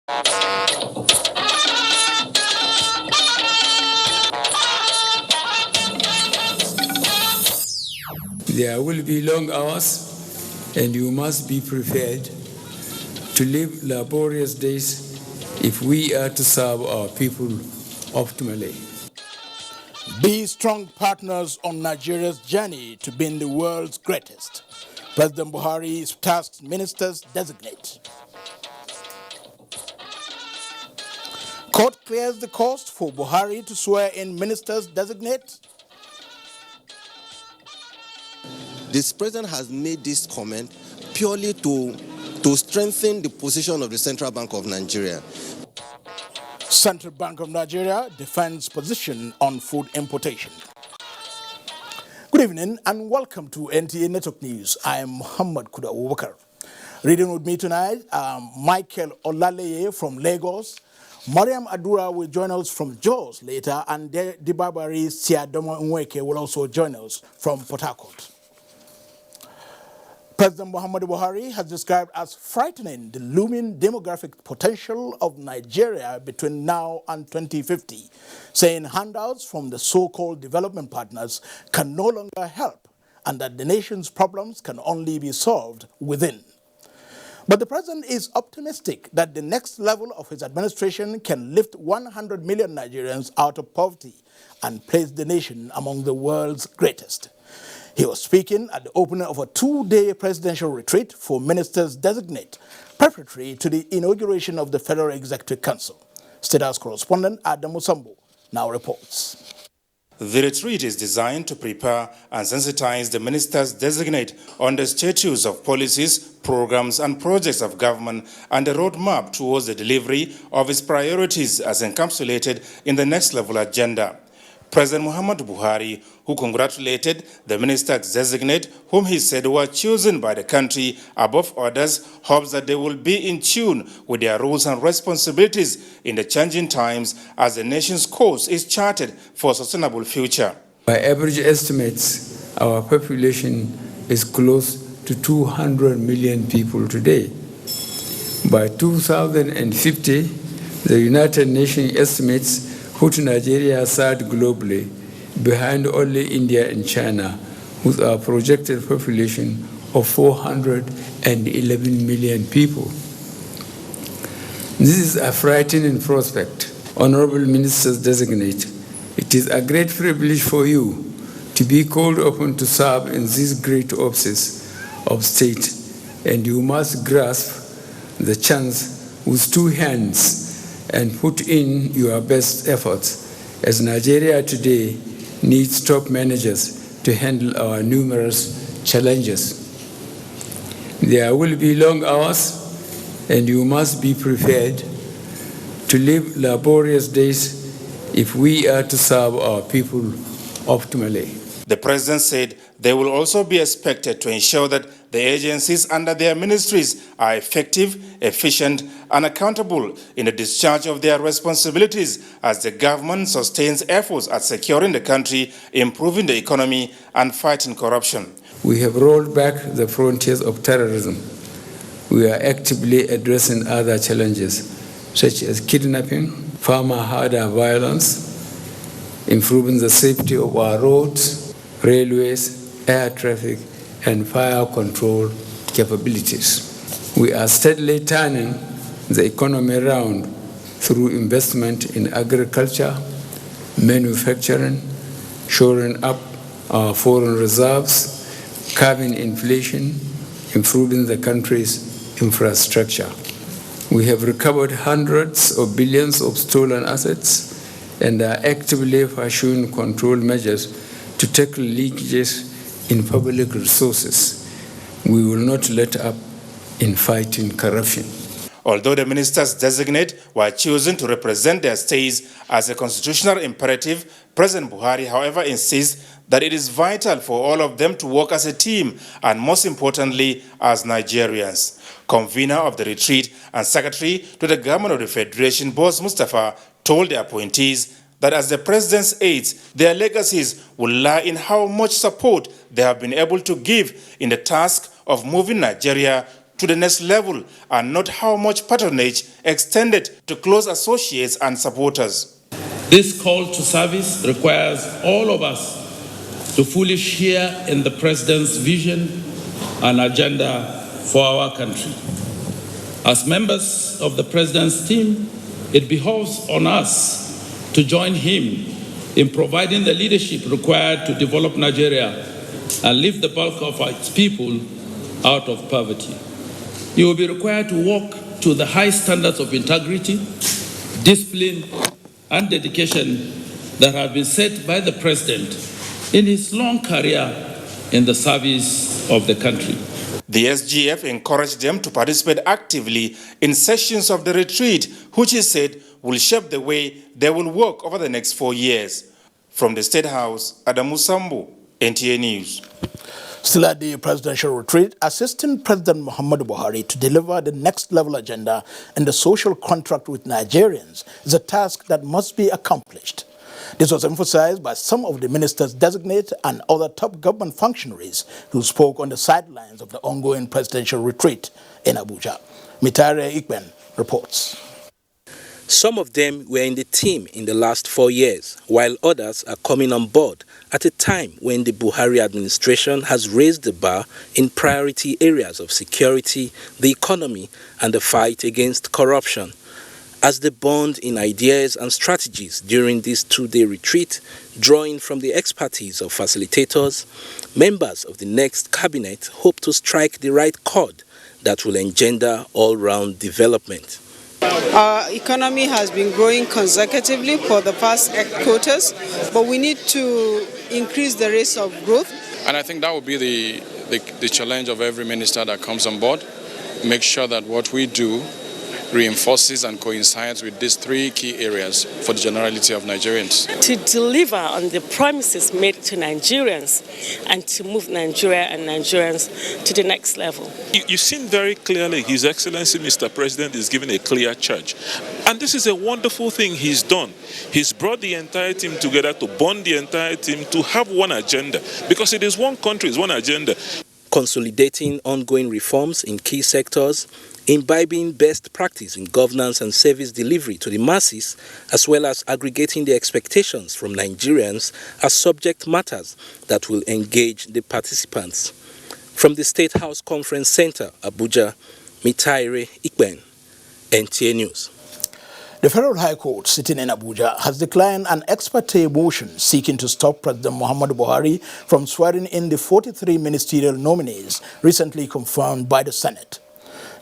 There will be long hours, and you must be prepared to live laborious days if we are to serve our people optimally. Be strong partners on Nigeria's journey to being the world's greatest. President Buhari tasked ministers designate. Court clears the cost for Buhari to swear in ministers designate. This president has made this comment purely to strengthen the position of the Central Bank of Nigeria. Central Bank of Nigeria defends position on food importation. Good evening and welcome to NTA Network News. I am Muhammad Kuda Abubakar. Reading with me tonight, Michael Olaleye from Lagos. Mariam Adura will join us from Jos later, and Dibabari Siadomo Nweke will also join us from Port Harcourt. President Muhammadu Buhari has described as frightening the looming demographic potential of Nigeria between now and 2050, saying handouts from the so-called development partners can no longer help and that the nation's problems can only be solved within. But the president is optimistic that the next level of his administration can lift 100 million Nigerians out of poverty and place the nation among the world's greatest. He was speaking at the opening of a two-day presidential retreat for ministers designate, preparatory to the inauguration of the Federal Executive Council. State House correspondent Adam Musambo now reports. The retreat is designed to prepare and sensitize the ministers designate on the status of policies, programs and projects of government and the roadmap towards the delivery of its priorities as encapsulated in the next level agenda. President Muhammadu Buhari, who congratulated the ministers designate, whom he said were chosen by the country above others, hopes that they will be in tune with their roles and responsibilities in the changing times as the nation's course is charted for a sustainable future. By average estimates, our population is close to 200 million people today. By 2050, the United Nations estimates put Nigeria third globally, behind only India and China, with a projected population of 411 million people. This is a frightening prospect. Honorable Ministers designate, it is a great privilege for you to be called upon to serve in this great office of state, and you must grasp the chance with two hands and put in your best efforts, as Nigeria today needs top managers to handle our numerous challenges. There will be long hours, and you must be prepared to live laborious days if we are to serve our people optimally. The president said they will also be expected to ensure that the agencies under their ministries are effective, efficient, and accountable in the discharge of their responsibilities as the government sustains efforts at securing the country, improving the economy, and fighting corruption. We have rolled back the frontiers of terrorism. We are actively addressing other challenges, such as kidnapping, farmer-herder violence, improving the safety of our roads, railways, air traffic, and fire control capabilities. We are steadily turning the economy around through investment in agriculture, manufacturing, shoring up our foreign reserves, curbing inflation, improving the country's infrastructure. We have recovered hundreds of billions of stolen assets and are actively pursuing control measures to tackle leakages in public resources. We will not let up in fighting corruption. Although the ministers designate were chosen to represent their states as a constitutional imperative, President Buhari, however, insists that it is vital for all of them to work as a team and, most importantly, as Nigerians. Convener of the retreat and secretary to the government of the Federation, Boss Mustafa, told the appointees that as the president's aides, their legacies will lie in how much support they have been able to give in the task of moving Nigeria to the next level and not how much patronage extended to close associates and supporters. This call to service requires all of us to fully share in the President's vision and agenda for our country. As members of the President's team, it behoves on us to join him in providing the leadership required to develop Nigeria and lift the bulk of its people out of poverty. You will be required to work to the high standards of integrity, discipline, and dedication that have been set by the President in his long career in the service of the country. The SGF encouraged them to participate actively in sessions of the retreat, which he said will shape the way they will work over the next 4 years. From the State House, Adamu Sambu, NTA News. Still at the presidential retreat, assisting President Muhammadu Buhari to deliver the next level agenda and the social contract with Nigerians is a task that must be accomplished. This was emphasized by some of the ministers designate and other top government functionaries who spoke on the sidelines of the ongoing presidential retreat in Abuja. Mitare Ikben reports. Some of them were in the team in the last 4 years, while others are coming on board at a time when the Buhari administration has raised the bar in priority areas of security, the economy, and the fight against corruption. As they bond in ideas and strategies during this 2-day retreat, drawing from the expertise of facilitators, members of the next cabinet hope to strike the right chord that will engender all-round development. Our economy has been growing consecutively for the past 8 quarters, but we need to increase the rate of growth. And I think that will be the challenge of every minister that comes on board. Make sure that what we do reinforces and coincides with these 3 key areas for the generality of Nigerians. To deliver on the promises made to Nigerians and to move Nigeria and Nigerians to the next level. You've seen very clearly His Excellency Mr. President is giving a clear charge. And this is a wonderful thing he's done. He's brought the entire team together to bond the entire team to have one agenda. Because it is one country, it's one agenda. Consolidating ongoing reforms in key sectors, imbibing best practice in governance and service delivery to the masses, as well as aggregating the expectations from Nigerians as subject matters that will engage the participants. From the State House Conference Center, Abuja, Mitaire Ikben, NTA News. The Federal High Court sitting in Abuja has declined an ex parte motion seeking to stop President Muhammadu Buhari from swearing in the 43 ministerial nominees recently confirmed by the Senate.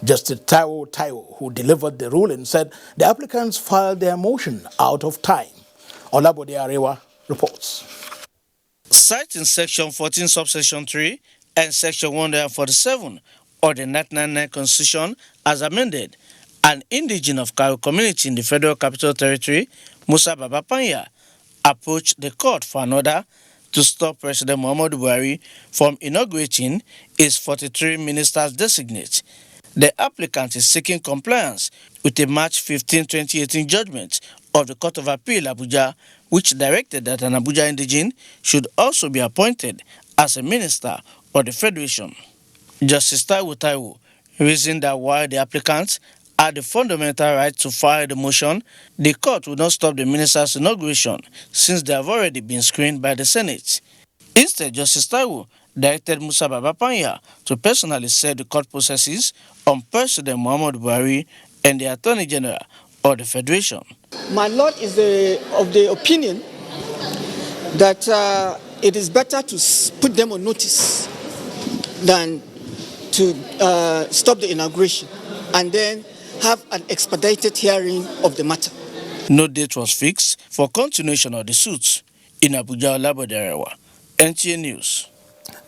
Justice Taiwo, who delivered the ruling, said the applicants filed their motion out of time. Olabode Arewa reports. Citing Section 14, Subsection 3 and Section 147 of the 1999 Constitution as amended, an indigene of Karo community in the Federal Capital Territory, Musa Babapanya, approached the court for an order to stop President Muhammadu Buhari from inaugurating his 43 ministers designate. The applicant is seeking compliance with a March 15, 2018 judgment of the Court of Appeal Abuja, which directed that an Abuja indigene should also be appointed as a minister of the Federation. Justice Taiwo reasoned that while the applicants had the fundamental right to file the motion, the court would not stop the minister's inauguration since they have already been screened by the Senate. Instead, Justice Taiwo directed Musa Babapanya to personally set the court processes on President Muhammadu Buhari and the Attorney General of the Federation. My lord is of the opinion that it is better to put them on notice than to stop the inauguration and then have an expedited hearing of the matter. No date was fixed for continuation of the suits in Abuja. Olabode Arewa, NTA News.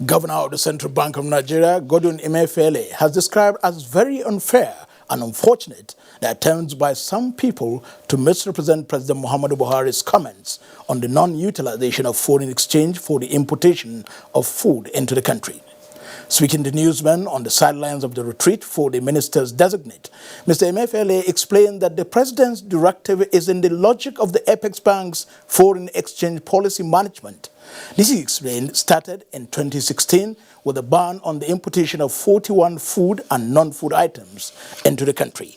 Governor of the Central Bank of Nigeria, Godwin Emefiele, has described as very unfair and unfortunate the attempts by some people to misrepresent President Muhammadu Buhari's comments on the non-utilization of foreign exchange for the importation of food into the country. Speaking to newsmen on the sidelines of the retreat for the ministers designate, Mr. Emefiele explained that the president's directive is in the logic of the Apex Bank's foreign exchange policy management. This, he explained, started in 2016 with a ban on the importation of 41 food and non-food items into the country.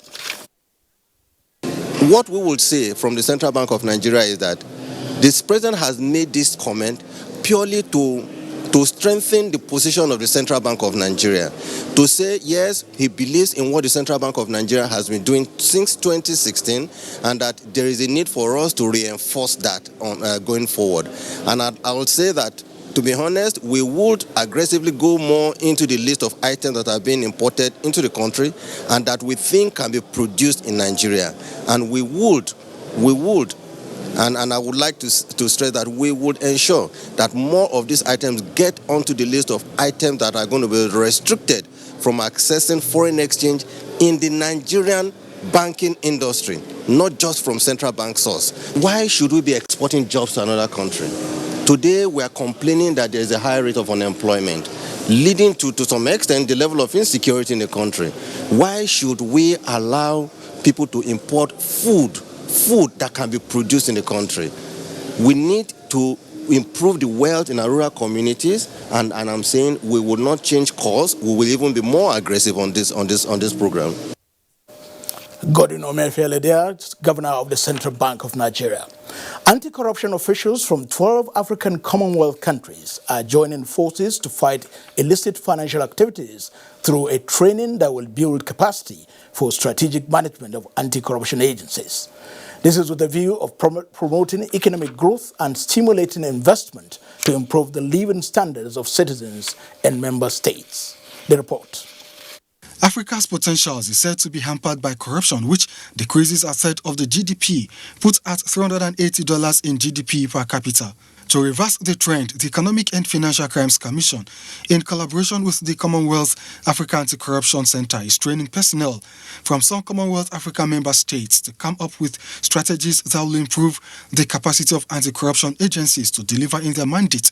What we would say from the Central Bank of Nigeria is that this president has made this comment purely to strengthen the position of the Central Bank of Nigeria, to say, yes, he believes in what the Central Bank of Nigeria has been doing since 2016, and that there is a need for us to reinforce that going forward. And I will say that, to be honest, we would aggressively go more into the list of items that are being imported into the country and that we think can be produced in Nigeria. And we would, and I would like to stress that we would ensure that more of these items get onto the list of items that are going to be restricted from accessing foreign exchange in the Nigerian banking industry, not just from central bank source. Why should we be exporting jobs to another country? Today, we are complaining that there is a high rate of unemployment, leading to some extent the level of insecurity in the country. Why should we allow people to import food that can be produced in the country? We need to improve the wealth in our rural communities, and I'm saying we will not change course. We will even be more aggressive on this program. Godwin Emefiele there, Governor of the Central Bank of Nigeria. Anti-corruption officials from 12 African Commonwealth countries are joining forces to fight illicit financial activities through a training that will build capacity for strategic management of anti-corruption agencies. This is with a view of promoting economic growth and stimulating investment to improve the living standards of citizens and member states. The report. Africa's potentials is said to be hampered by corruption, which decreases a third of the GDP, put at $380 in GDP per capita. To reverse the trend, the Economic and Financial Crimes Commission, in collaboration with the Commonwealth Africa Anti-Corruption Center, is training personnel from some Commonwealth Africa member states to come up with strategies that will improve the capacity of anti-corruption agencies to deliver in their mandate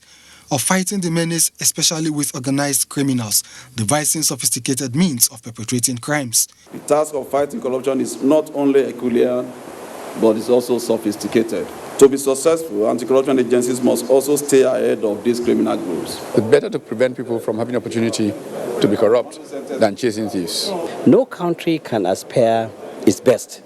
of fighting the menace, especially with organized criminals, devising sophisticated means of perpetrating crimes. The task of fighting corruption is not only Herculean, but it's also sophisticated. To be successful, anti-corruption agencies must also stay ahead of these criminal groups. It's better to prevent people from having opportunity to be corrupt than chasing thieves. No country can aspire its best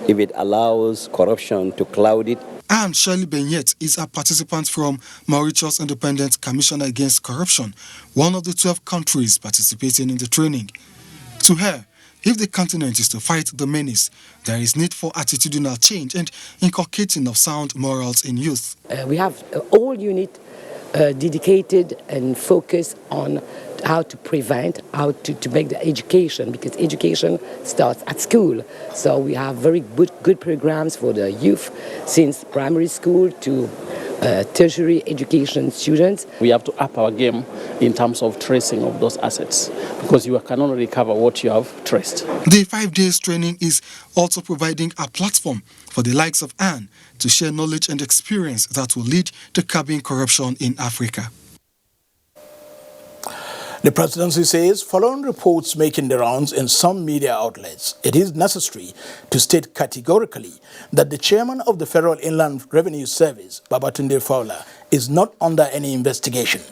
if it allows corruption to cloud it. And Shirley Benyet is a participant from Mauritius Independent Commission Against Corruption, one of the 12 countries participating in the training. To her, if the continent is to fight the menace, there is need for attitudinal change and inculcating of sound morals in youth. We have a whole unit dedicated and focused on how to prevent, how to make the education, because education starts at school. So we have very good programs for the youth, since primary school to tertiary education students. We have to up our game in terms of tracing of those assets, because you cannot recover what you have traced. The 5 days training is also providing a platform for the likes of Anne to share knowledge and experience that will lead to curbing corruption in Africa. The presidency says, following reports making the rounds in some media outlets, it is necessary to state categorically that the chairman of the Federal Inland Revenue Service, Babatunde Fowler, is not under any investigation.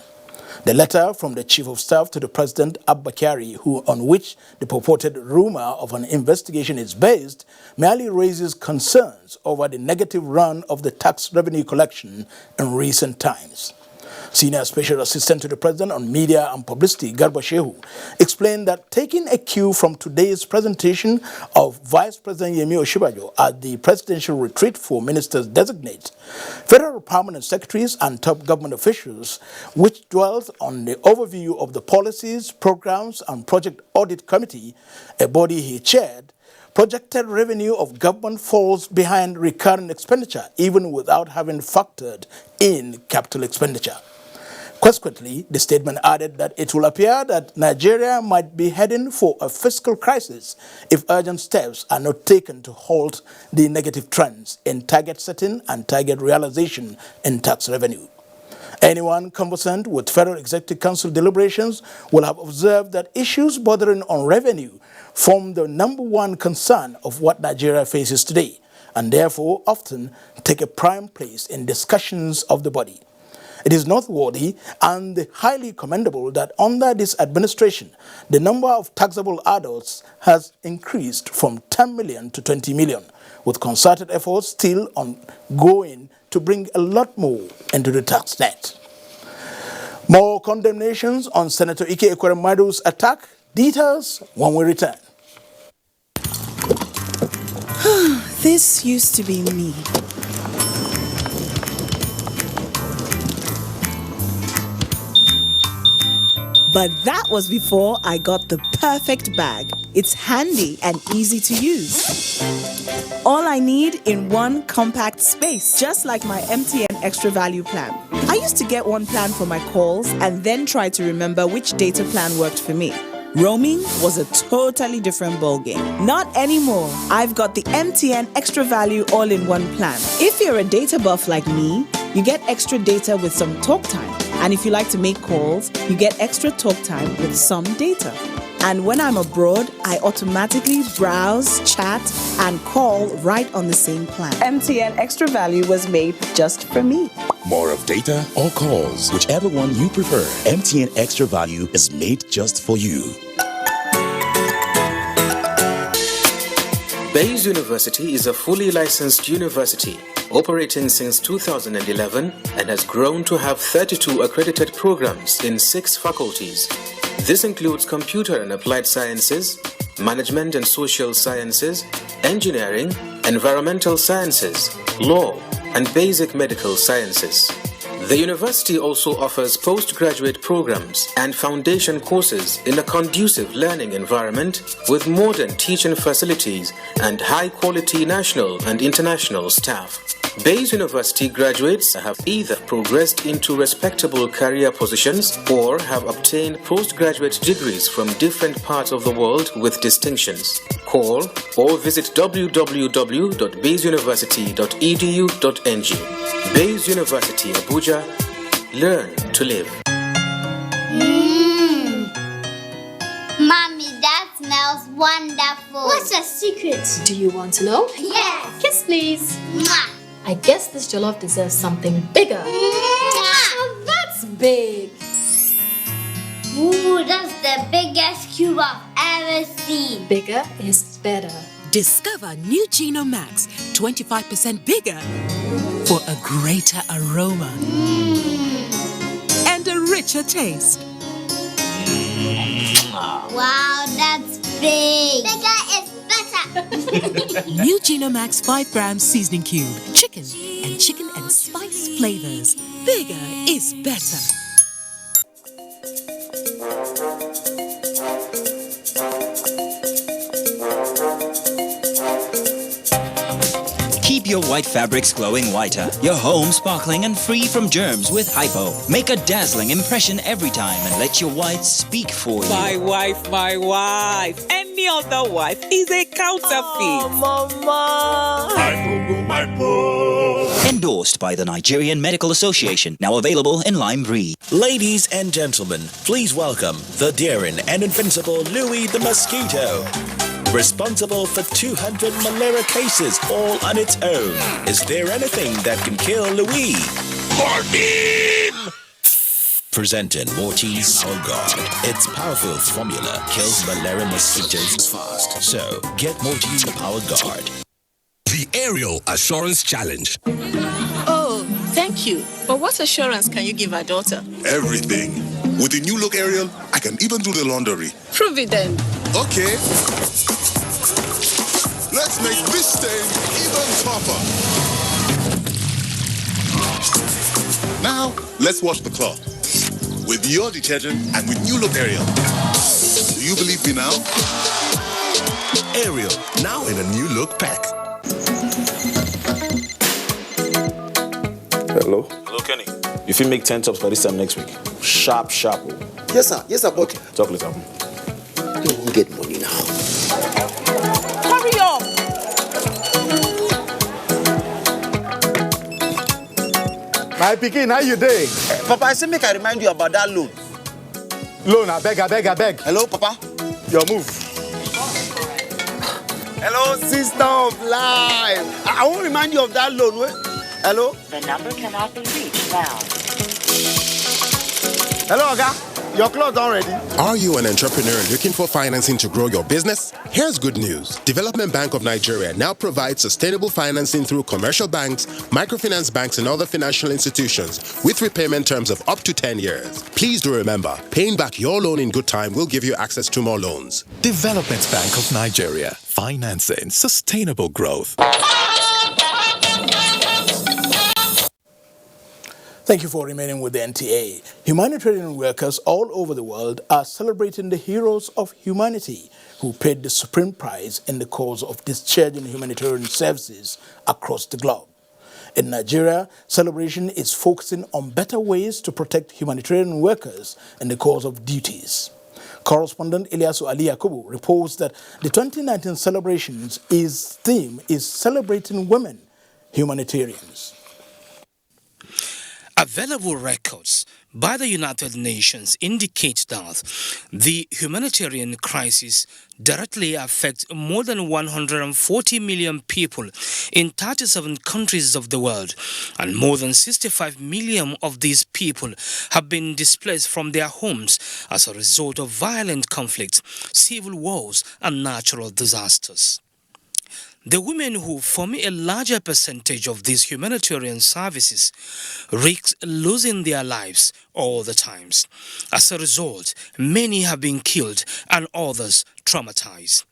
The letter from the Chief of Staff to the President, Abba Kyari, on which the purported rumor of an investigation is based, merely raises concerns over the negative run of the tax revenue collection in recent times. Senior Special Assistant to the President on Media and Publicity, Garba Shehu, explained that taking a cue from today's presentation of Vice President Yemi Osinbajo at the Presidential Retreat for Ministers Designate, Federal Permanent Secretaries and top government officials, which dwelt on the overview of the policies, programs and Project Audit Committee, a body he chaired, projected revenue of government falls behind recurrent expenditure even without having factored in capital expenditure. Consequently, the statement added that it will appear that Nigeria might be heading for a fiscal crisis if urgent steps are not taken to halt the negative trends in target setting and target realization in tax revenue. Anyone conversant with Federal Executive Council deliberations will have observed that issues bordering on revenue form the #1 concern of what Nigeria faces today, and therefore often take a prime place in discussions of the body. It is noteworthy and highly commendable that under this administration, the number of taxable adults has increased from 10 million to 20 million, with concerted efforts still ongoing to bring a lot more into the tax net. More condemnations on Senator Ike Ekweremadu's attack. Details when we return. This used to be me. But that was before I got the perfect bag. It's handy and easy to use. All I need in one compact space, just like my MTN Extra Value plan. I used to get one plan for my calls and then try to remember which data plan worked for me. Roaming was a totally different ballgame. Not anymore. I've got the MTN Extra Value all-in-one plan. If you're a data buff like me, you get extra data with some talk time. And if you like to make calls, you get extra talk time with some data. And when I'm abroad, I automatically browse, chat, and call right on the same plan. MTN Extra Value was made just for me. More of data or calls, whichever one you prefer. MTN Extra Value is made just for you. Bayes University is a fully licensed university operating since 2011 and has grown to have 32 accredited programs in 6 faculties. This includes computer and applied sciences, management and social sciences, engineering, environmental sciences, law, and basic medical sciences. The university also offers postgraduate programs and foundation courses in a conducive learning environment with modern teaching facilities and high-quality national and international staff. Bayes University graduates have either progressed into respectable career positions or have obtained postgraduate degrees from different parts of the world with distinctions. Call or visit www.bayesuniversity.edu.ng. Bayes University, Abuja. Learn to live. Mommy, that smells wonderful. What's the secret? Do you want to know? Yes. Kiss, please. Mwah. I guess this jollof deserves something bigger. Oh, that's big. Ooh, that's the biggest cube I've ever seen. Bigger is better. Discover new Geno Max, 25% bigger for a greater aroma and a richer taste. Wow, that's big. Bigger is better. New Geno Max 5 gram seasoning cube. Chicken and spice flavors. Bigger is better. Keep your white fabrics glowing whiter, your home sparkling and free from germs with Hypo. Make a dazzling impression every time and let your whites speak for you. My wife. Any other wife is a counterfeit. Oh, Mama. Hypo. Endorsed by the Nigerian Medical Association. Now available in lime brie. Ladies and gentlemen, please welcome the daring and invincible Louis the Mosquito. Responsible for 200 malaria cases all on its own. Is there anything that can kill Louis? Morphine! Presenting Mortein Power Guard. Its powerful formula kills malaria mosquitoes fast. So, get Mortein Power Guard. The Aerial Assurance Challenge. Oh, thank you. But what assurance can you give our daughter? Everything. With the new look Aerial, I can even do the laundry. Prove it then. Okay. Let's make this stain even tougher. Now, let's wash the cloth. With your detergent and with new look Aerial. Do you believe me now? Aerial, now in a new look pack. Hello? Hello, Kenny. You feel make 10 tops for this time next week? Sharp. Yes, sir, but... Okay, talk later. You won't get money now. Hurry up! My pikin, how you doing? Papa, I say make I remind you about that loan. Loan, I beg. Hello, Papa. Your move. Hello, sister of life. I won't remind you of that loan. Wait. Hello? The number cannot be reached now. Hello, Oga. Your clothes already. Are you an entrepreneur looking for financing to grow your business? Here's good news. Development Bank of Nigeria now provides sustainable financing through commercial banks, microfinance banks, and other financial institutions with repayment terms of up to 10 years. Please do remember, paying back your loan in good time will give you access to more loans. Development Bank of Nigeria. Financing sustainable growth. Thank you for remaining with the NTA. Humanitarian workers all over the world are celebrating the heroes of humanity who paid the supreme price in the cause of discharging humanitarian services across the globe. In Nigeria, celebration is focusing on better ways to protect humanitarian workers in the course of duties. Correspondent Ilyasu Ali Yakubu reports that the 2019 celebrations' theme is celebrating women humanitarians. Available records by the United Nations indicate that the humanitarian crisis directly affects more than 140 million people in 37 countries of the world, and more than 65 million of these people have been displaced from their homes as a result of violent conflicts, civil wars, and natural disasters. The women who form a larger percentage of these humanitarian services risk losing their lives all the time. As a result, many have been killed and others traumatized.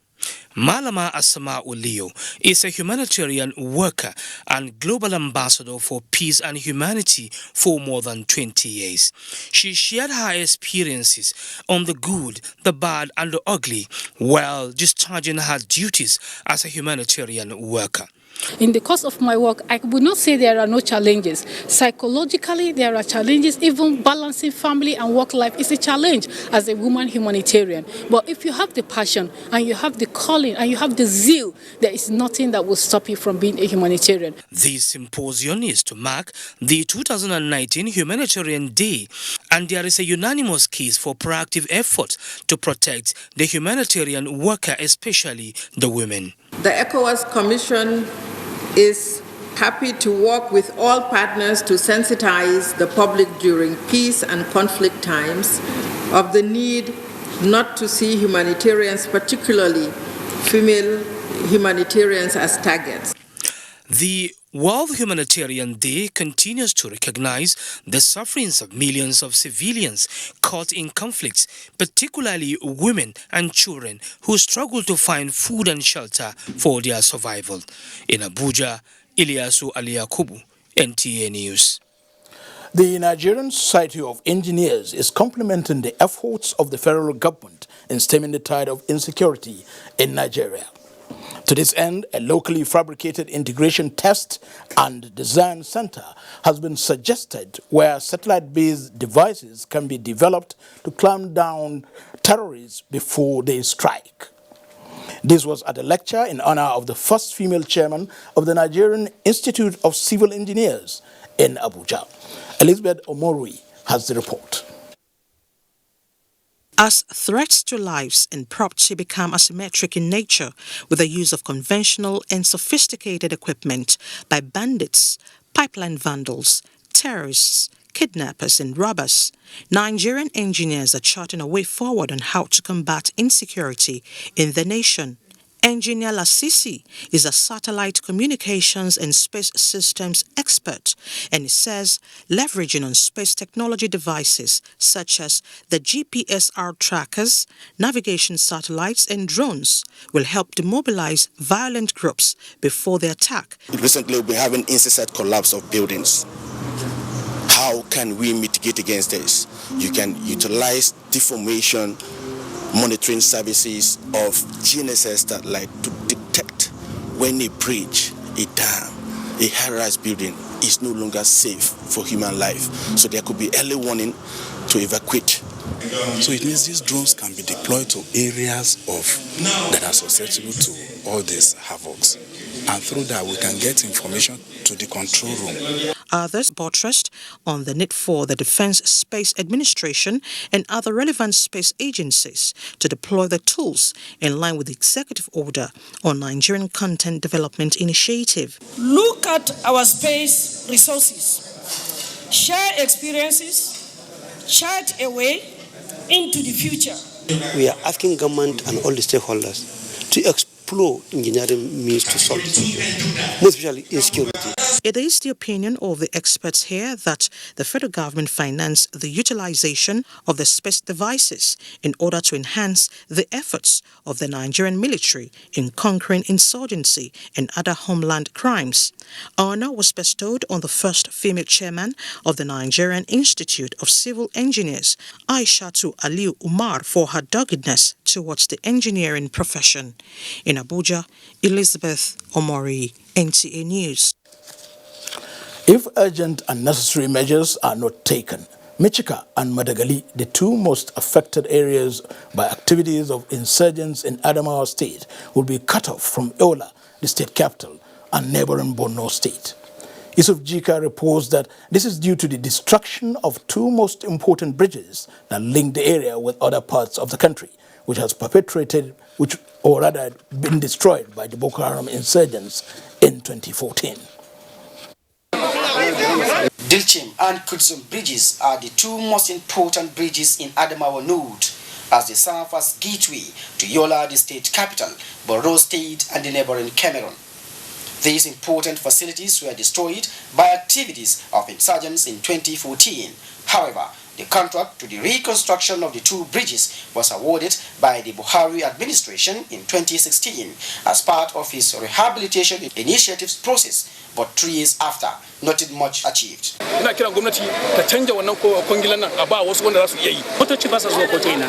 Malama Asama Ulio is a humanitarian worker and global ambassador for peace and humanity for more than 20 years. She shared her experiences on the good, the bad, and the ugly while discharging her duties as a humanitarian worker. In the course of my work, I would not say there are no challenges. Psychologically, there are challenges. Even balancing family and work life is a challenge as a woman humanitarian. But if you have the passion and you have the calling and you have the zeal, there is nothing that will stop you from being a humanitarian. This symposium is to mark the 2019 Humanitarian Day, and there is a unanimous case for proactive efforts to protect the humanitarian worker, especially the women. The ECOWAS Commission is happy to work with all partners to sensitize the public during peace and conflict times of the need not to see humanitarians, particularly female humanitarians, as targets. The World Humanitarian Day continues to recognize the sufferings of millions of civilians caught in conflicts, particularly women and children who struggle to find food and shelter for their survival. In Abuja, Ilyasu Ali Yakubu, NTA News. The Nigerian Society of Engineers is complementing the efforts of the federal government in stemming the tide of insecurity in Nigeria. To this end, a locally fabricated integration test and design center has been suggested where satellite-based devices can be developed to clamp down terrorists before they strike. This was at a lecture in honor of the first female chairman of the Nigerian Institute of Civil Engineers in Abuja. Elizabeth Omorui has the report. As threats to lives and property become asymmetric in nature with the use of conventional and sophisticated equipment by bandits, pipeline vandals, terrorists, kidnappers and robbers, Nigerian engineers are charting a way forward on how to combat insecurity in the nation. Engineer Lasisi is a satellite communications and space systems expert, and he says leveraging on space technology devices such as the GPSR trackers, navigation satellites and drones will help demobilize violent groups before they attack. Recently, we've been having incessant collapse of buildings. How can we mitigate against this? You can utilize deformation monitoring services of GNSS satellite to detect when a bridge, a dam, a high-rise building is no longer safe for human life. So there could be early warning to evacuate. So it means these drones can be deployed to areas that are susceptible to all these havocs. And through that, we can get information to the control room. Others buttressed on the need for the Defense Space Administration and other relevant space agencies to deploy the tools in line with the Executive Order on Nigerian Content Development Initiative. Look at our space resources, share experiences, chart a way into the future. We are asking government and all the stakeholders to explore engineering means to solve this issue, most especially insecurity. It is the opinion of the experts here that the federal government finance the utilization of the space devices in order to enhance the efforts of the Nigerian military in conquering insurgency and other homeland crimes. Honor was bestowed on the first female chairman of the Nigerian Institute of Civil Engineers, Aishatu Aliu Umar, for her doggedness towards the engineering profession. In Abuja, Elizabeth Omori, NTA News. If urgent and necessary measures are not taken, Michika and Madagali, the two most affected areas by activities of insurgents in Adamawa State, will be cut off from Yola, the state capital, and neighboring Borno State. Yusuf Jika reports that this is due to the destruction of two most important bridges that link the area with other parts of the country, which has been destroyed by the Boko Haram insurgents in 2014. Dilchim and Kudzum bridges are the two most important bridges in Adamawa Node, as they serve as gateway to Yola, the state capital, Borno State, and the neighboring Cameroon. These important facilities were destroyed by activities of insurgents in 2014. However, the contract to the reconstruction of the two bridges was awarded by the Buhari administration in 2016 as part of his rehabilitation initiatives process, but 3 years after, not much achieved. Ina kiran gwamnati ta canja wannan kwangilan nan a ba wasu wanda za su iya yi. Motoci ba sa zuwa ko ina.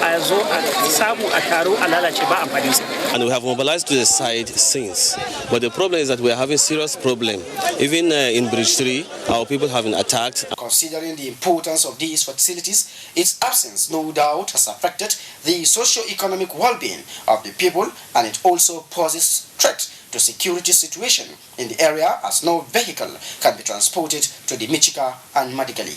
A zo a samu a taro a lalace ba amfani sa. And we have mobilized to the side since. But the problem is that we are having serious problem. Even in Bridge 3, our people have been attacked. Considering the importance of these facilities, its absence no doubt has affected the socio-economic well-being of the people, and it also poses threat to security situation in the area, as no vehicle can be transported to the Michika and Madigali.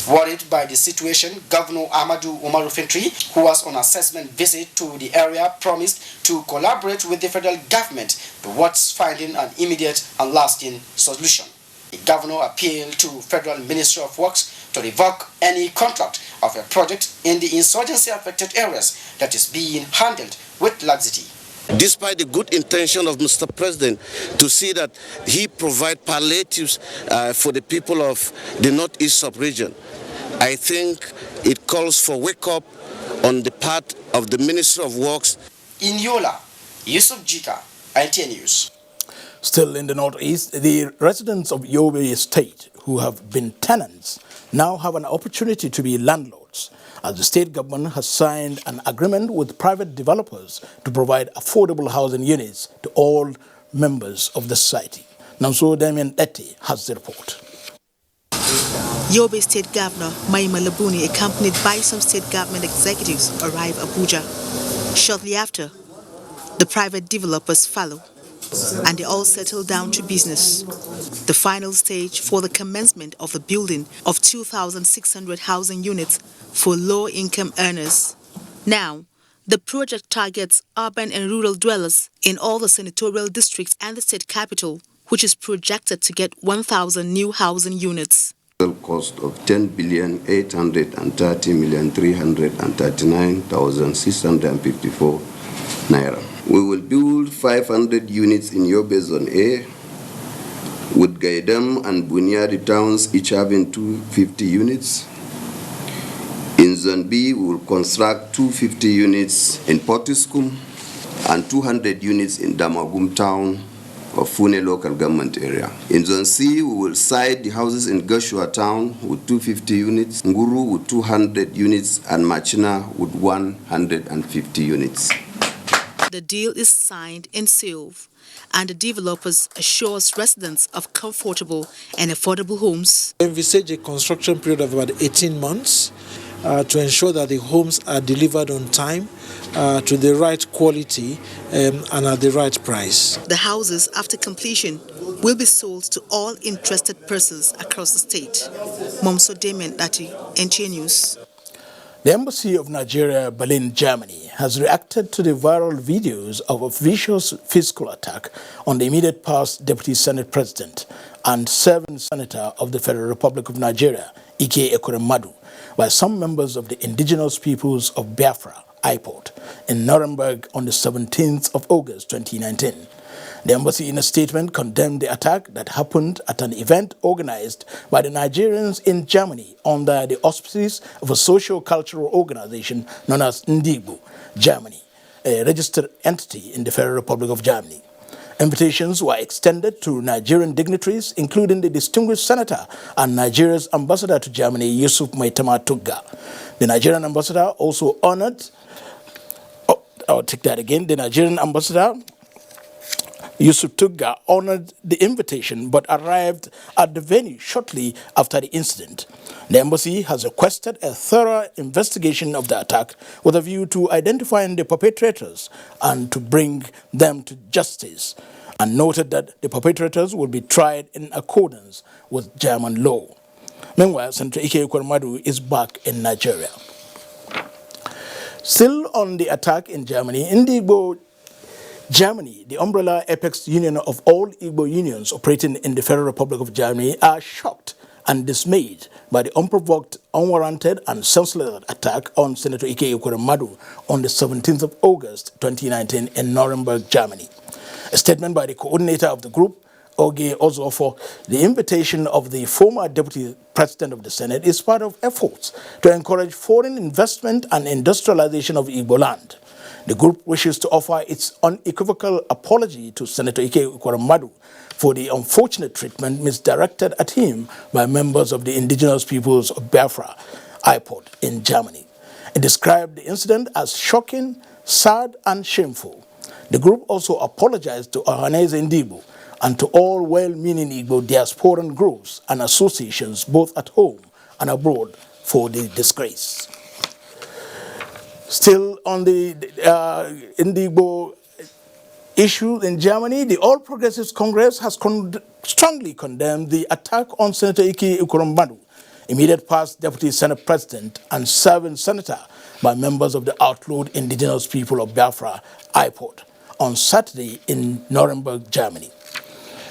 Worried by the situation, Governor Amadou Umaru Fintri, who was on assessment visit to the area, promised to collaborate with the federal government towards finding an immediate and lasting solution. The governor appealed to Federal Ministry of Works to revoke any contract of a project in the insurgency-affected areas that is being handled with laxity. Despite the good intention of Mr. President to see that he provide palliatives for the people of the Northeast sub-region, I think it calls for wake-up on the part of the Ministry of Works. In Yola, Yusuf Jika, NTA News. Still in the Northeast, the residents of Yobe Estate, who have been tenants, now have an opportunity to be landlords, as the state government has signed an agreement with private developers to provide affordable housing units to all members of the society. Namso Damien Eti has the report. Yobe State Governor Maima Labuni, accompanied by some state government executives, arrived Abuja. Shortly after, the private developers follow, and they all settle down to business. The final stage for the commencement of the building of 2,600 housing units for low-income earners. Now, the project targets urban and rural dwellers in all the senatorial districts and the state capital, which is projected to get 1,000 new housing units. Cost of 10,830,339,654 naira. We will build 500 units in Yobe Zone A, with Gaidam and Bunyadi towns each having 250 units. In Zone B, we will construct 250 units in Potiskum and 200 units in Damagum town of Fune local government area. In Zone C, we will site the houses in Gashua town with 250 units, Nguru with 200 units, and Machina with 150 units. The deal is signed and sealed, and the developers assures residents of comfortable and affordable homes. We envisage a construction period of about 18 months to ensure that the homes are delivered on time, to the right quality, and at the right price. The houses, after completion, will be sold to all interested persons across the state. Momso Damien Dati, NTA News. The Embassy of Nigeria, Berlin, Germany, has reacted to the viral videos of a vicious physical attack on the immediate past Deputy Senate President and serving Senator of the Federal Republic of Nigeria, Ike Ekweremadu, by some members of the indigenous peoples of Biafra, IPOB, in Nuremberg on the 17th of August 2019. The embassy in a statement condemned the attack that happened at an event organized by the Nigerians in Germany under the auspices of a socio-cultural organization known as Ndigbo, Germany, a registered entity in the Federal Republic of Germany. Invitations were extended to Nigerian dignitaries, including the distinguished senator and Nigeria's ambassador to Germany, Yusuf Maitama Tugga. The Nigerian ambassador also honored, the Nigerian ambassador Yusuf Tugga honored the invitation but arrived at the venue shortly after the incident. The embassy has requested a thorough investigation of the attack with a view to identifying the perpetrators and to bring them to justice, and noted that the perpetrators will be tried in accordance with German law. Meanwhile, Senator Ike Ekweremadu is back in Nigeria. Still on the attack in Germany, Ndigbo, Germany, the umbrella apex union of all Igbo unions operating in the Federal Republic of Germany, are shocked and dismayed by the unprovoked, unwarranted and senseless attack on Senator Ike Ekweremadu on the 17th of August 2019 in Nuremberg, Germany. A statement by the coordinator of the group, Oge Ozofo, the invitation of the former Deputy President of the Senate is part of efforts to encourage foreign investment and industrialization of Igbo land. The group wishes to offer its unequivocal apology to Senator Ike Ekweremadu for the unfortunate treatment misdirected at him by members of the indigenous peoples of Biafra, IPOB, in Germany. It described the incident as shocking, sad, and shameful. The group also apologized to Ohaneze Ndigbo and to all well-meaning Igbo diasporan groups and associations both at home and abroad for the disgrace. Still on the Ndigbo issue in Germany, the All Progressives Congress has strongly condemned the attack on Senator Ike Ekweremadu, immediate past Deputy Senate President and serving Senator, by members of the outlawed indigenous people of Biafra, IPOB, on Saturday in Nuremberg, Germany.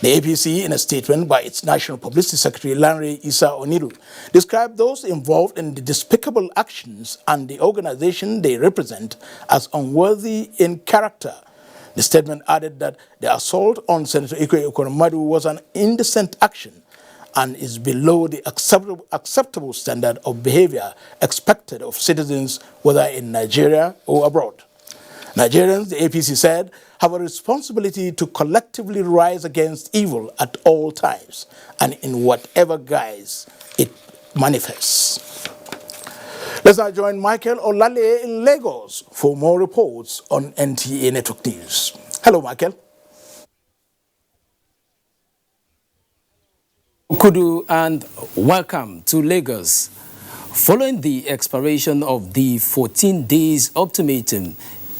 The APC, in a statement by its National Publicity Secretary, Lanre Issa Oniru, described those involved in the despicable actions and the organization they represent as unworthy in character. The statement added that the assault on Senator Ike Ekweremadu was an indecent action and is below the acceptable standard of behavior expected of citizens, whether in Nigeria or abroad. Nigerians, the APC said, have a responsibility to collectively rise against evil at all times and in whatever guise it manifests. Let's now join Michael Olale in Lagos for more reports on NTA Network News. Hello, Michael. Kudu and welcome to Lagos. Following the expiration of the 14 days ultimatum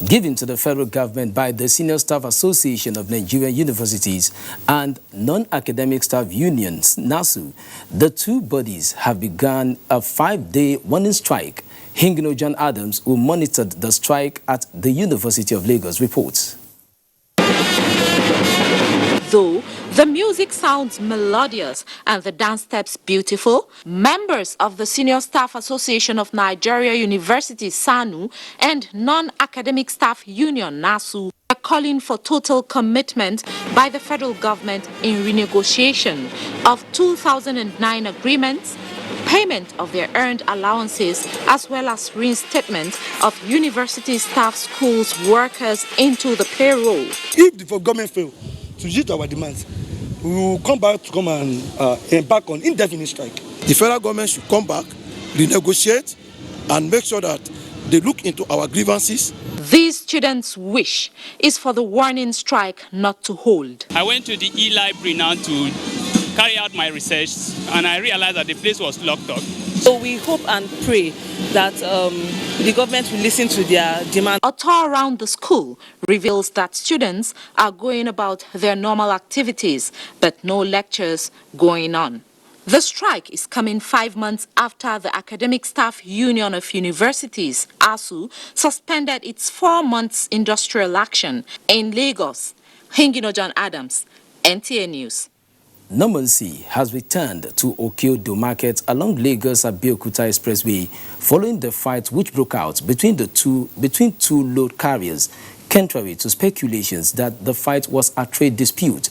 given to the federal government by the Senior Staff Association of Nigerian Universities and Non-Academic Staff Unions, NASU, the two bodies have begun a 5-day warning strike. Hingino John Adams, who monitored the strike at the University of Lagos, reports. Though the music sounds melodious and the dance steps beautiful, members of the Senior Staff Association of Nigeria University, SANU, and Non-Academic Staff Union, NASU, are calling for total commitment by the federal government in renegotiation of 2009 agreements, payment of their earned allowances, as well as reinstatement of university staff, schools, workers into the payroll. If the government fails to meet our demands, we will come and embark on indefinite strike. The federal government should come back, renegotiate, and make sure that they look into our grievances. These students' wish is for the warning strike not to hold. I went to the e-library now to carry out my research, and I realized that the place was locked up. So we hope and pray that the government will listen to their demand. A tour around the school reveals that students are going about their normal activities, but no lectures going on. The strike is coming 5 months after the Academic Staff Union of Universities, ASU, suspended its 4 months industrial action in Lagos. Hingino John Adams, NTA News. Normalcy has returned to Okeodo Market along Lagos-Abeokuta Expressway following the fight which broke out between two load carriers, contrary to speculations that the fight was a trade dispute.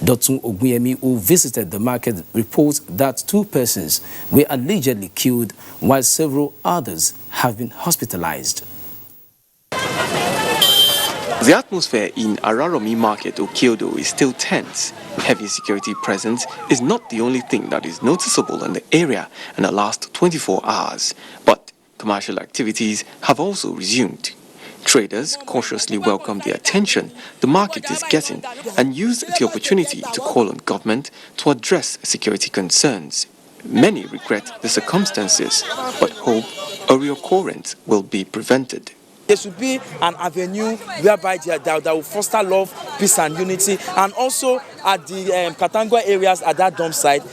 Dotun Ogunyemi, who visited the market, reports that 2 persons were allegedly killed while several others have been hospitalized. The atmosphere in Araromi Market, Okeodo, is still tense. Heavy security presence is not the only thing that is noticeable in the area in the last 24 hours, but commercial activities have also resumed. Traders cautiously welcome the attention the market is getting and use the opportunity to call on government to address security concerns. Many regret the circumstances, but hope a reoccurrence will be prevented. There should be an avenue whereby that will foster love, peace and unity. And also at the Katangwa areas at that dump site,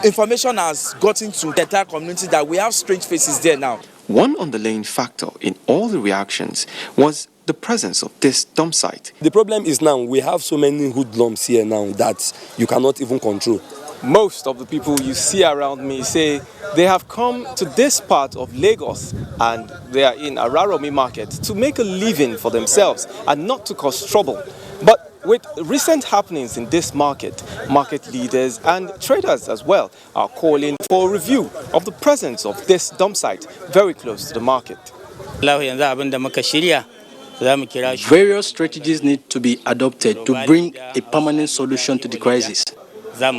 information has gotten to the entire community that we have strange faces there now. One underlying factor in all the reactions was the presence of this dump site. The problem is now we have so many hoodlums here now that you cannot even control. Most of the people you see around me say they have come to this part of Lagos and they are in Araromi Market to make a living for themselves and not to cause trouble. But with recent happenings in this market, market leaders and traders as well are calling for a review of the presence of this dump site very close to the market. Various strategies need to be adopted to bring a permanent solution to the crisis. The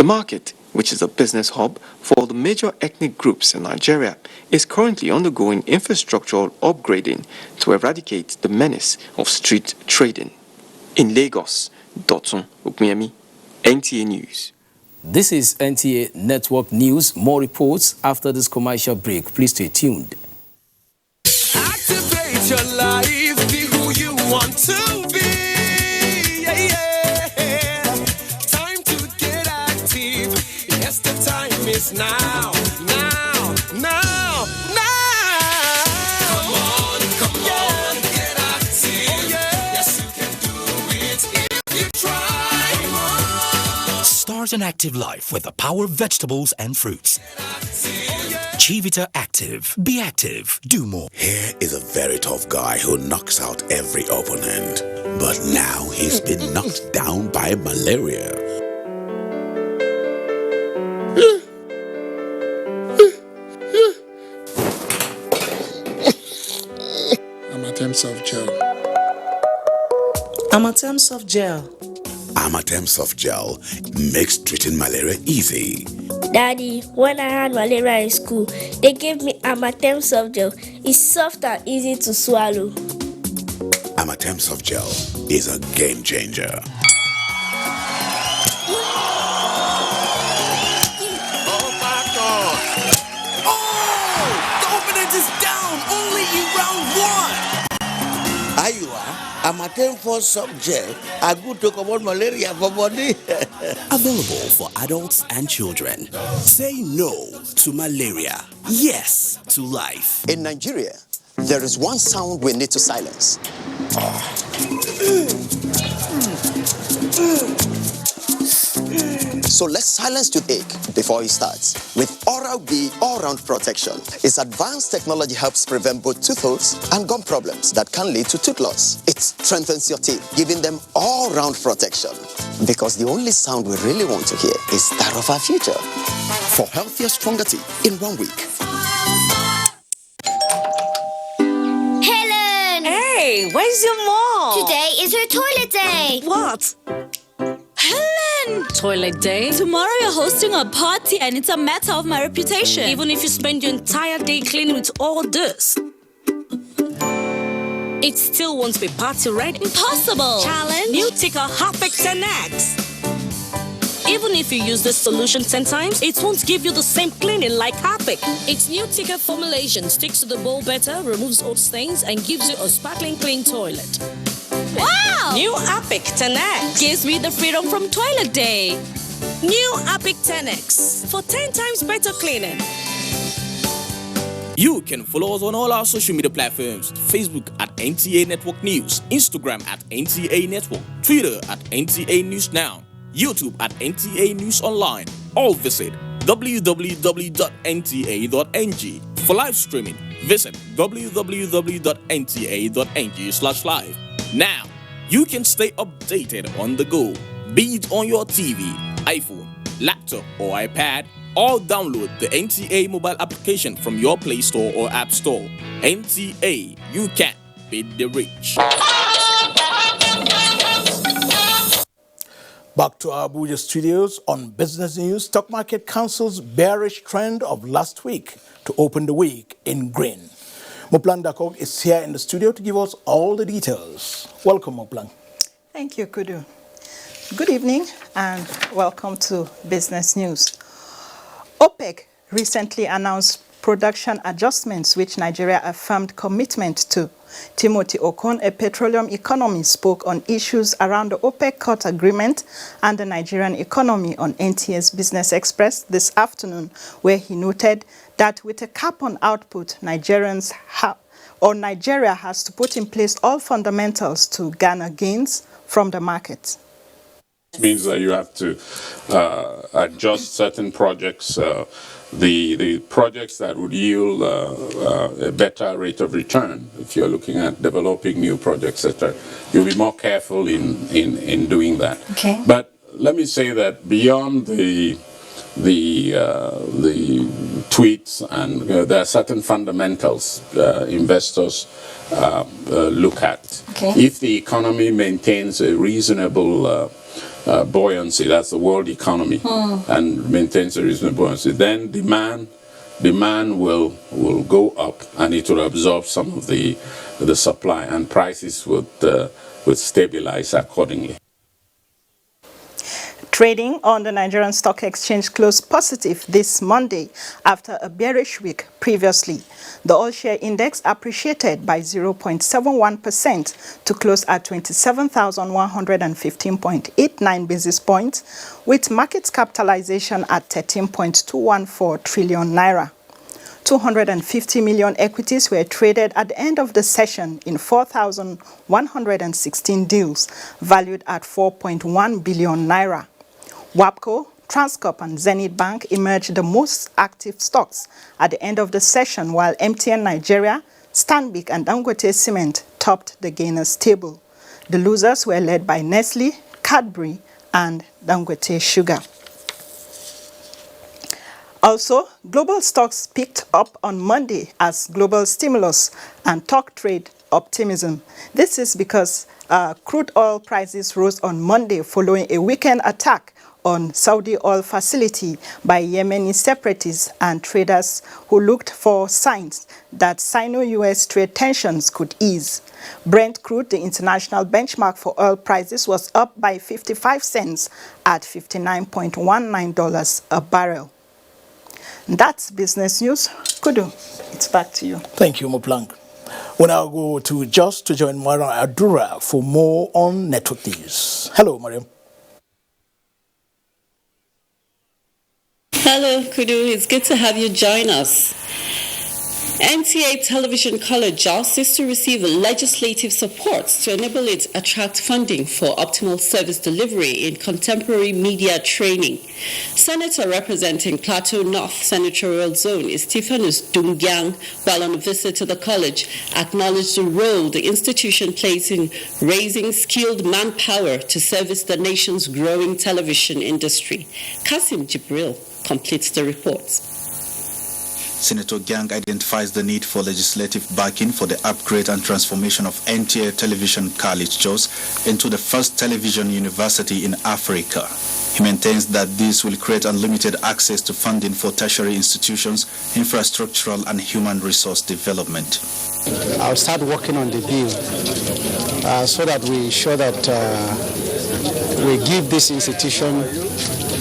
market, which is a business hub for the major ethnic groups in Nigeria, is currently undergoing infrastructural upgrading to eradicate the menace of street trading. In Lagos, Dotun Ogunyemi, NTA News. This is NTA Network News. More reports after this commercial break. Please stay tuned. Activate your life, be who you want to be. It's now. Come on, get active. Oh, yeah. Yes, you can do it if you try. Start an active life with the power of vegetables and fruits. Chivita Active. Be active. Do more. Here is a very tough guy who knocks out every opponent. But now he's been knocked down by malaria. Amatem Soft Gel. Amatem Soft Gel. Amatem Soft Gel makes treating malaria easy. Daddy, when I had malaria in school, they gave me Amatem Soft Gel. It's soft and easy to swallow. Amatem Soft Gel is a game changer. Oh my God! Oh! The opponent is down! Only in round 1! Amatem for Soft Gel are good to combat malaria for body. Available for adults and children. Say no to malaria. Yes to life. In Nigeria, there is one sound we need to silence. So let's silence toothache before it starts with Oral-B All-Round Protection. Its advanced technology helps prevent both tooth holes and gum problems that can lead to tooth loss. It strengthens your teeth, giving them all-round protection. Because the only sound we really want to hear is that of our future. For healthier, stronger teeth in 1 week. Helen! Hey, where's your mom? Today is her toilet day. What? Helen! Toilet day? Tomorrow you're hosting a party and it's a matter of my reputation. Even if you spend your entire day cleaning with all this, it still won't be party ready. Impossible! Challenge? New Ticker Half X and X. Even if you use this solution 10 times, it won't give you the same cleaning like Harpic. Its new thicker formulation sticks to the bowl better, removes old stains, and gives you a sparkling clean toilet. Wow! New Harpic 10X gives me the freedom from toilet day. New Harpic 10X for 10 times better cleaning. You can follow us on all our social media platforms: Facebook at NTA Network News, Instagram at NTA Network, Twitter at NTA News Now, YouTube at NTA News Online. Or visit www.nta.ng. For live streaming, visit www.nta.ng/live. Now, you can stay updated on the go, be it on your TV, iPhone, laptop, or iPad, or download the NTA mobile application from your Play Store or App Store. NTA, you can beat the rich. Back to our Abuja studios on Business News. Stock Market Council's bearish trend of last week to open the week in green. Moplang Dakog is here in the studio to give us all the details. Welcome, Moplang. Thank you, Kudu. Good evening and welcome to Business News. OPEC recently announced production adjustments which Nigeria affirmed commitment to. Timothy Okon, a petroleum economist, spoke on issues around the OPEC cut agreement and the Nigerian economy on NTS Business Express this afternoon, where he noted that with a cap on output, Nigeria has to put in place all fundamentals to garner gains from the market. Means that you have to adjust certain projects, the projects that would yield a better rate of return. If you're looking at developing new projects, etc., you'll be more careful in doing that. Okay. But let me say that beyond the tweets, and there are certain fundamentals investors look at. Okay. If the economy maintains a reasonable buoyancy, that's the world economy, and maintains a reasonable buoyancy, then demand will go up, and it will absorb some of the supply, and prices would stabilize accordingly. Trading on the Nigerian Stock Exchange closed positive this Monday after a bearish week previously. The all-share index appreciated by 0.71% to close at 27,115.89 basis points, with market capitalization at 13.214 trillion naira. 250 million equities were traded at the end of the session in 4,116 deals, valued at 4.1 billion naira. WAPCO, Transcorp and Zenith Bank emerged the most active stocks at the end of the session, while MTN Nigeria, Stanbic and Dangote Cement topped the gainers table. The losers were led by Nestle, Cadbury and Dangote Sugar. Also, global stocks picked up on Monday as global stimulus and talk trade optimism. This is because crude oil prices rose on Monday following a weekend attack on Saudi oil facility by Yemeni separatists and traders who looked for signs that Sino-US trade tensions could ease. Brent crude, the international benchmark for oil prices, was up by 55 cents at $59.19 a barrel. That's business news. Kudu, it's back to you. Thank you, Moplang. We now go to Jos to join Mariam Adura for more on network news. Hello, Mariam. Hello, Kudu. It's good to have you join us. NTA Television College Jos is to receive legislative support to enable it attract funding for optimal service delivery in contemporary media training. Senator representing Plateau North Senatorial Zone, Stephanus Dungyang, while on a visit to the college, acknowledged the role the institution plays in raising skilled manpower to service the nation's growing television industry. Kasim Jibril completes the report. Senator Gyang identifies the need for legislative backing for the upgrade and transformation of NTA Television College Jos into the first television university in Africa. He maintains that this will create unlimited access to funding for tertiary institutions, infrastructural and human resource development. I'll start working on the bill so that we ensure that we give this institution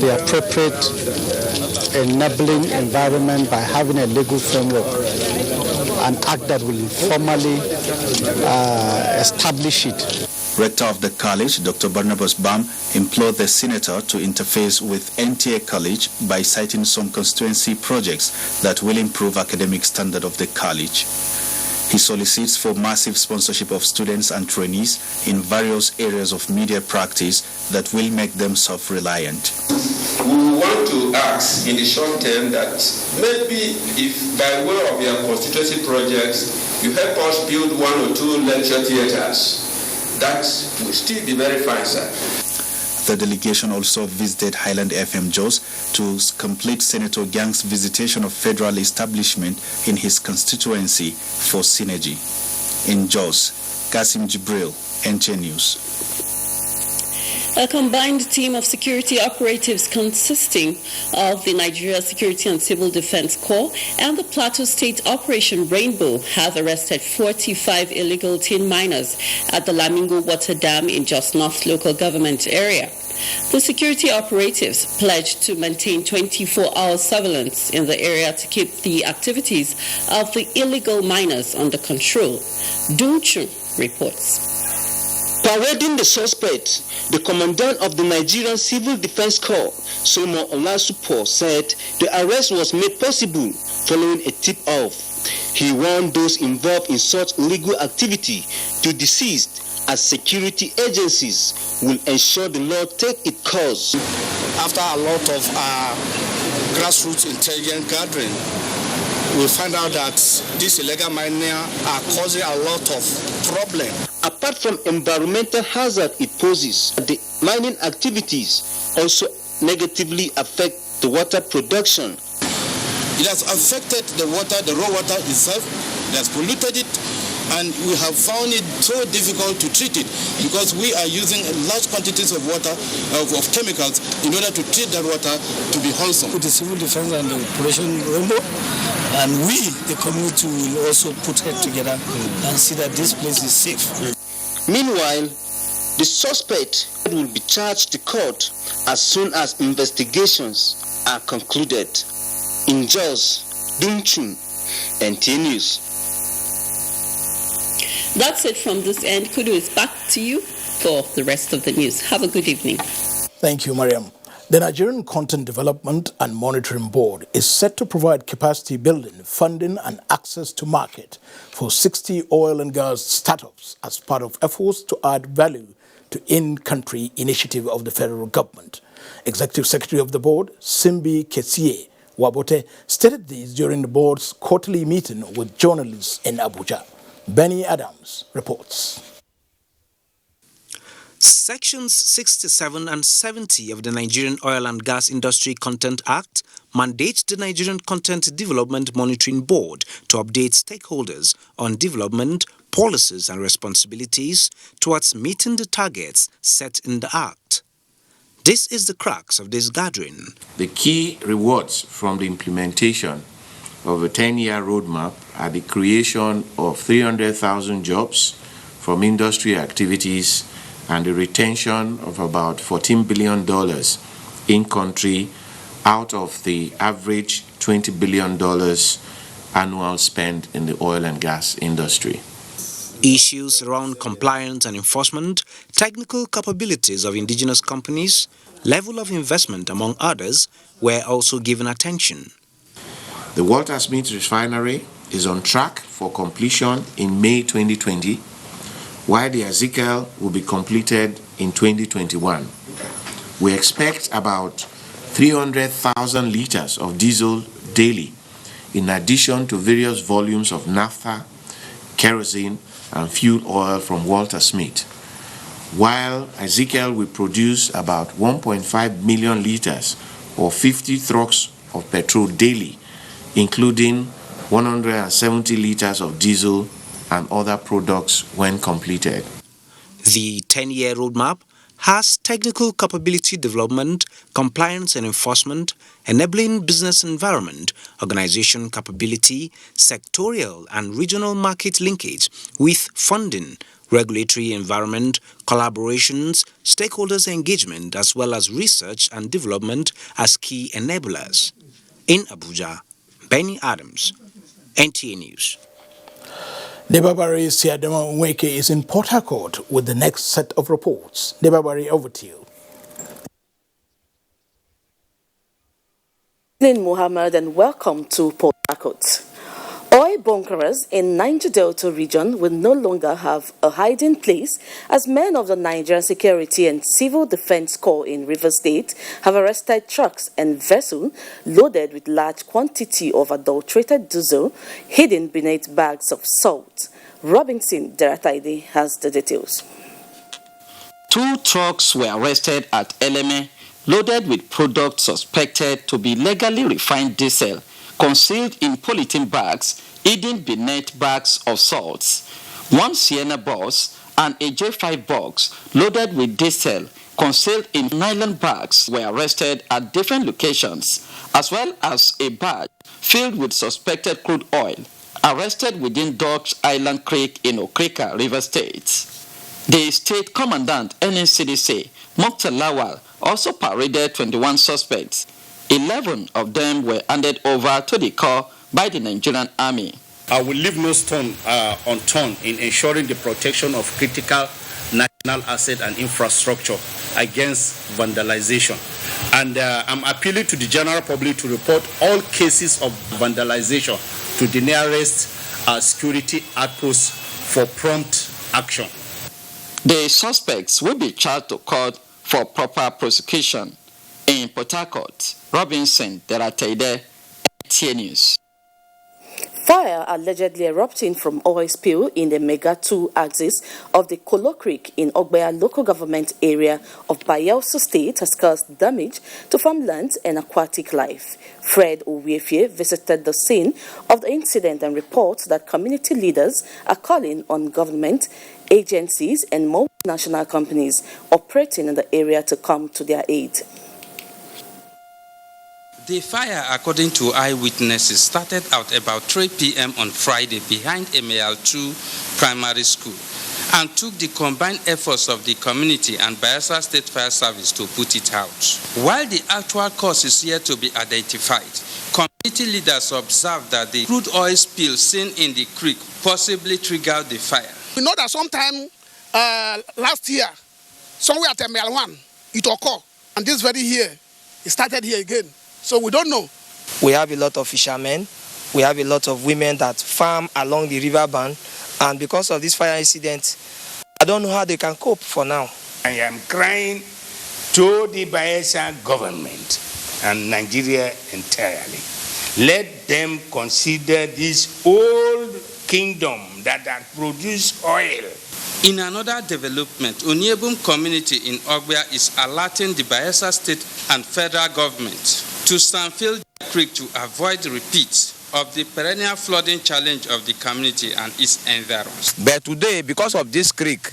the appropriate enabling environment by having a legal framework, an act that will formally establish it. Rector of the college, Dr. Barnabas Bam, implored the senator to interface with NTA College by citing some constituency projects that will improve academic standard of the college. He solicits for massive sponsorship of students and trainees in various areas of media practice that will make them self-reliant. We want to ask in the short term that maybe if by way of your constituency projects you help us build 1 or 2 lecture theaters, that will still be very fine, sir. The delegation also visited Highland FM Jos to complete Senator Gyang's visitation of federal establishment in his constituency for synergy. In Jos, Kasim Jibril, NTA News. A combined team of security operatives consisting of the Nigeria Security and Civil Defense Corps and the Plateau State Operation Rainbow have arrested 45 illegal tin miners at the Lamingo Water Dam in Jos North local government area. The security operatives pledged to maintain 24-hour surveillance in the area to keep the activities of the illegal miners under control. Dunchu reports. Parading the suspect, the commandant of the Nigerian Civil Defense Corps, Solomon Olasupo, said the arrest was made possible following a tip-off. He warned those involved in such illegal activity to desist, as security agencies will ensure the law take its course. After a lot of grassroots intelligence gathering, we find out that these illegal mining are causing a lot of problems. Apart from environmental hazard it poses, the mining activities also negatively affect the water production. It has affected the water, the raw water itself. It has polluted it, and we have found it so difficult to treat it because we are using large quantities of water, of chemicals, in order to treat that water to be wholesome. With the civil defense and the Operation Rainbow, and we, the community, will also put head together and see that this place is safe. Meanwhile, the suspect will be charged to court as soon as investigations are concluded. In Jos, Dunchun, NTA News. That's it from this end. Kudu is back to you for the rest of the news. Have a good evening. Thank you, Mariam. The Nigerian Content Development and Monitoring Board is set to provide capacity building, funding and access to market for 60 oil and gas startups as part of efforts to add value to in-country initiative of the federal government. Executive Secretary of the board, Simbi Kesie Wabote, stated this during the board's quarterly meeting with journalists in Abuja. Benny Adams reports. Sections 67 and 70 of the Nigerian Oil and Gas Industry Content Act mandate the Nigerian Content Development Monitoring Board to update stakeholders on development, policies and responsibilities towards meeting the targets set in the Act. This is the crux of this gathering. The key rewards from the implementation of a 10-year roadmap are the creation of 300,000 jobs from industry activities and the retention of about $14 billion in country out of the average $20 billion annual spend in the oil and gas industry. Issues around compliance and enforcement, technical capabilities of indigenous companies, level of investment, among others, were also given attention. The Walter Smith Refinery is on track for completion in May 2020, while the Ezekiel will be completed in 2021. We expect about 300,000 liters of diesel daily, in addition to various volumes of naphtha, kerosene, and fuel oil from Walter Smith, while Ezekiel will produce about 1.5 million liters or 50 trucks of petrol daily, including 170 liters of diesel and other products when completed. The 10-year roadmap has technical capability development, compliance and enforcement, enabling business environment, organization capability, sectorial and regional market linkage with funding, regulatory environment, collaborations, stakeholders engagement, as well as research and development as key enablers. In Abuja, Benny Adams, NTA News. Debabari Siadama Nweke is in Port Harcourt with the next set of reports. Debabari, over to you. Good evening, Muhammad, and welcome to Port Harcourt. Oil bunkerers in Niger Delta region will no longer have a hiding place as men of the Nigerian Security and Civil Defense Corps in Rivers State have arrested trucks and vessels loaded with large quantity of adulterated diesel hidden beneath bags of salt. Robinson Derataide has the details. 2 trucks were arrested at Eleme loaded with products suspected to be legally refined diesel concealed in polythene bags hidden beneath bags of salts. 1 Sienna bus and a J5 box loaded with diesel concealed in nylon bags were arrested at different locations, as well as a bag filled with suspected crude oil arrested within Dutch Island Creek in Okrika, River State. The state commandant NNCDC, Mokhtar Lawal, also paraded 21 suspects. 11 of them were handed over to the Corps by the Nigerian Army. I will leave no stone unturned in ensuring the protection of critical national asset and infrastructure against vandalization. And I'm appealing to the general public to report all cases of vandalization to the nearest security outposts for prompt action. The suspects will be charged to court for proper prosecution. In Port Harcourt, Robinson Derataide, NTA News. Fire allegedly erupting from oil spill in the Mega 2 axis of the Kolo Creek in Ogbea local government area of Bayelsa State has caused damage to farmlands and aquatic life. Fred Owiefie visited the scene of the incident and reports that community leaders are calling on government, agencies and multinational companies operating in the area to come to their aid. The fire, according to eyewitnesses, started at about 3 p.m. on Friday behind Emeal 2 Primary School and took the combined efforts of the community and Bayelsa State Fire Service to put it out. While the actual cause is yet to be identified, community leaders observed that the crude oil spill seen in the creek possibly triggered the fire. We know that sometime last year, somewhere at Emeal 1, it occurred, and this very year, it started here again. So we don't know. We have a lot of fishermen. We have a lot of women that farm along the riverbank. And because of this fire incident, I don't know how they can cope for now. I am crying to the Bayelsa government and Nigeria entirely. Let them consider this old kingdom that had produced oil. In another development, Oniebum community in Ogbea is alerting the Bayelsa State and federal government to Stanfield Creek to avoid repeat of the perennial flooding challenge of the community and its environs. But today, because of this creek,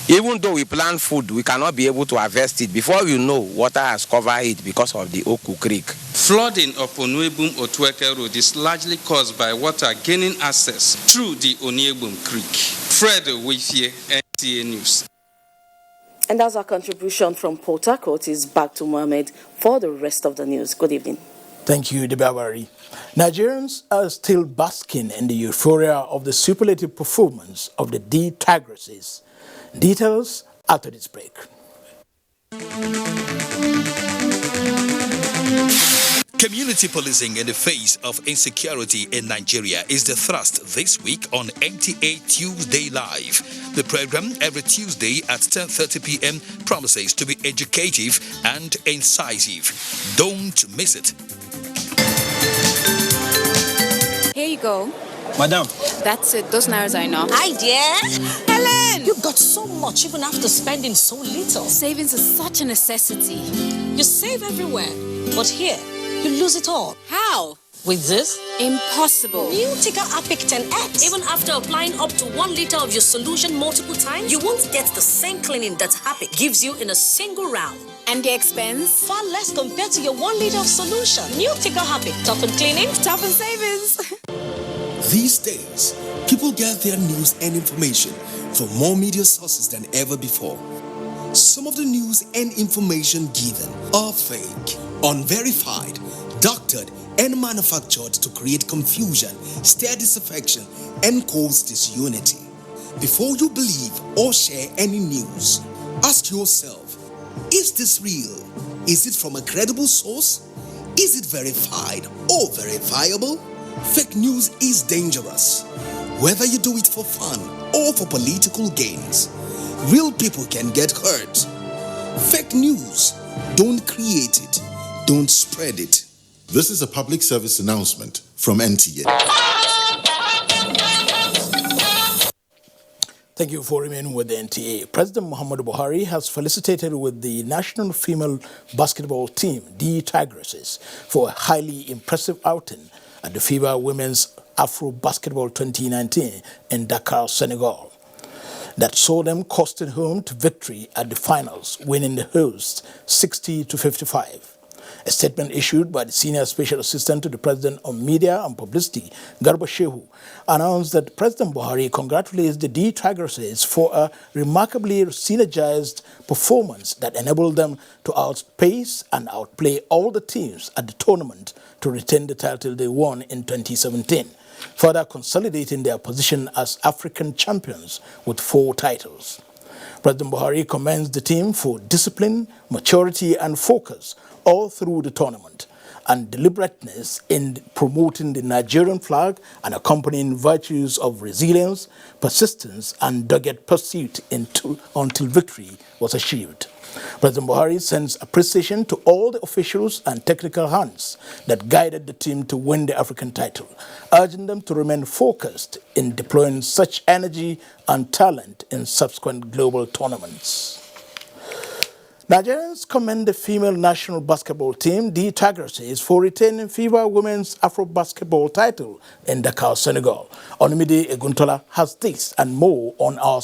even though we plant food, we cannot be able to harvest it. Before you know, water has covered it because of the Oku Creek. Flooding of Oniebum Otueke Road is largely caused by water gaining access through the Oniebum Creek. Fred Owiefie, NTA News. And as our contribution from Port Harcourt is back to Mohammed for the rest of the news. Good evening. Thank you, Debabari. Nigerians are still basking in the euphoria of the superlative performance of the D Tigresses. Details after this break. Community policing in the face of insecurity in Nigeria is the thrust this week on NTA Tuesday Live. The program every Tuesday at 10:30 p.m. promises to be educative and incisive. Don't miss it. Here you go. Madam. That's it. Those nairas are enough. Hi, dear. Helen! You got so much even after spending so little. Savings is such a necessity. You save everywhere, but here, you lose it all. How? With this, Impossible. new Tika Apic 10X. Even after applying up to 1 liter of your solution multiple times, you won't get the same cleaning that Apic gives you in a single round. And the expense? Far less compared to your 1 liter of solution. New Tika Apic. Toughen cleaning, toughen savings. These days, people get their news and information from more media sources than ever before. Some of the news and information given are fake, unverified, doctored, and manufactured to create confusion, stir disaffection, and cause disunity. Before you believe or share any news, ask yourself, is this real? Is it from a credible source? Is it verified or verifiable? Fake news is dangerous, whether you do it for fun or for political gains. Real people can get hurt. Fake news, don't create it, don't spread it. This is a public service announcement from NTA. Thank you for remaining with the NTA. President Muhammadu Buhari has felicitated with the national female basketball team, the Tigresses, for a highly impressive outing at the FIBA Women's Afro Basketball 2019 in Dakar, Senegal, that saw them coasting home to victory at the finals, winning the hosts 60-55. A statement issued by the Senior Special Assistant to the President on Media and Publicity, Garba Shehu, announced that President Buhari congratulates the D Tigresses for a remarkably synergized performance that enabled them to outpace and outplay all the teams at the tournament to retain the title they won in 2017, further consolidating their position as African champions with 4 titles. President Buhari commends the team for discipline, maturity, and focus all through the tournament, and deliberateness in promoting the Nigerian flag and accompanying virtues of resilience, persistence, and dogged pursuit until victory was achieved. President Buhari sends appreciation to all the officials and technical hands that guided the team to win the African title, urging them to remain focused in deploying such energy and talent in subsequent global tournaments. Nigerians commend the female national basketball team, the Tigresses, for retaining FIBA Women's Afro Basketball title in Dakar, Senegal. Onimide Eguntola has this and more on our